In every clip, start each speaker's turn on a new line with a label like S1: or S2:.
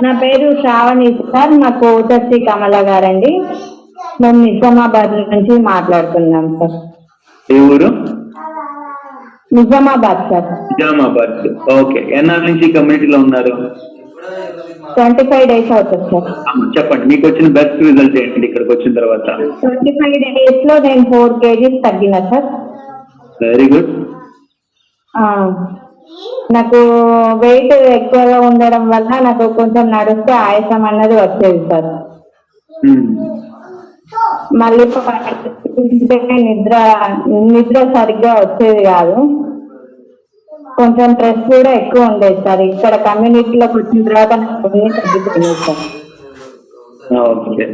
S1: నా పేరు శ్రావణి సార్. మా కోచర్సి కమల గారండి. మేము నిజామాబాద్ నుంచి మాట్లాడుతున్నాం సార్.
S2: ఏ ఊరు?
S1: నిజామాబాద్ సార్.
S2: నిజామాబాద్. ఓకే. ఎన్నాళ్ళ నుంచి కమ్యూనిటీలో ఉన్నారు?
S1: 25 days అవుతుంది సార్.
S2: చెప్పండి, మీకు వచ్చిన బెస్ట్ రిజల్ట్ ఏంటి ఇక్కడికి వచ్చిన తర్వాత?
S1: 25 days లో నేను 4 kgs తగ్గిన సార్.
S2: Very good.
S1: నాకు వెయిట్ ఎక్కువగా ఉండడం వల్ల నాకు కొంచెం నడిస్తే ఆయాసం అన్నది వచ్చేది సార్. మళ్ళీ నిద్ర సరిగ్గా వచ్చేది కాదు. కొంచెం స్ట్రెస్ కూడా ఎక్కువ ఉండేది సార్. ఇక్కడ కమ్యూనిటీలోకి వచ్చిన తర్వాత నాకు తగ్గిపోయింది sir.
S2: Okay.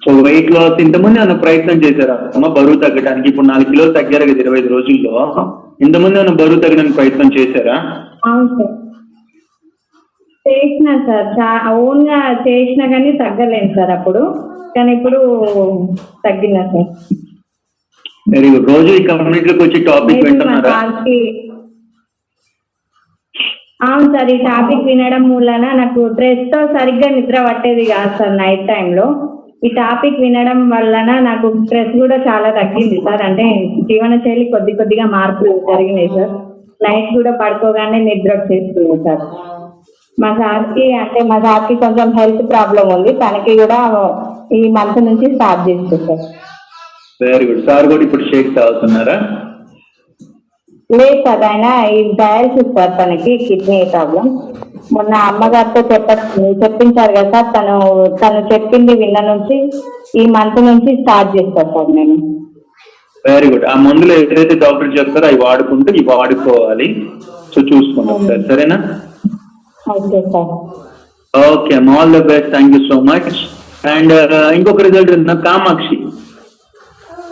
S2: So weight loss ఇంతకుముందు ఏమైనా ప్రయత్నం చేశారా అమ్మ బరువు తగ్గడానికి? ఇప్పుడు 4 kilos తగ్గారు కదా 25 రోజుల్లో. ఇంతకుముందు ఏమైనా బరువు తగ్గడానికి ప్రయత్నం చేశారా?
S1: అవును సార్, చేసిన సార్. ఓన్ గా చేసినా కానీ తగ్గలేదు సార్ అప్పుడు. కానీ ఇప్పుడు తగ్గిన సార్.
S2: Very good. రోజు ఈ కమ్యూనిటీలోకి వచ్చి టాపిక్ వింటున్నారా?
S1: అవును సార్, ఈ టాపిక్ వినడం మూలన నాకు స్ట్రెస్ తో సరిగ్గా నిద్ర పట్టేది కాదు సార్ నైట్ టైంలో. ఈ టాపిక్ వినడం వలన నాకు స్ట్రెస్ కూడా చాలా తగ్గింది సార్. అంటే జీవనశైలి కొద్దిగా మార్పులు జరిగినాయి సార్. నైట్ కూడా పడుకోగానే నిద్ర వచ్చేస్తుంది సార్. మా సార్కి కొంచెం హెల్త్ ప్రాబ్లం ఉంది. తనకి కూడా ఈ మంత్ నుంచి స్టార్ట్ చేస్తుంది సార్.
S2: Very good. సార్ కూడా ఇప్పుడు షేక్ తాగుతున్నారా?
S1: లేదు సార్, ఆయన ఈ డయాలసిస్ సార్. తనకి కిడ్నీ ప్రాబ్లం. మొన్న అమ్మగారితో చెప్పించారు కదా సార్. తను చెప్పింది విన్న నుంచి ఈ మంత్ నుంచి స్టార్ట్ చేస్తారు సార్ నేను.
S2: Very good. ఆ మందులు ఏదైతే డాక్టర్ చెప్తారో అవి వాడుకుంటూ ఇవి వాడుకోవాలి. సో చూసుకుంటాం సార్, సరేనా?
S1: Okay sir.
S2: Okay, all the best. Thank you so much. And ఇంకొక రిజల్ట్ కామాక్షి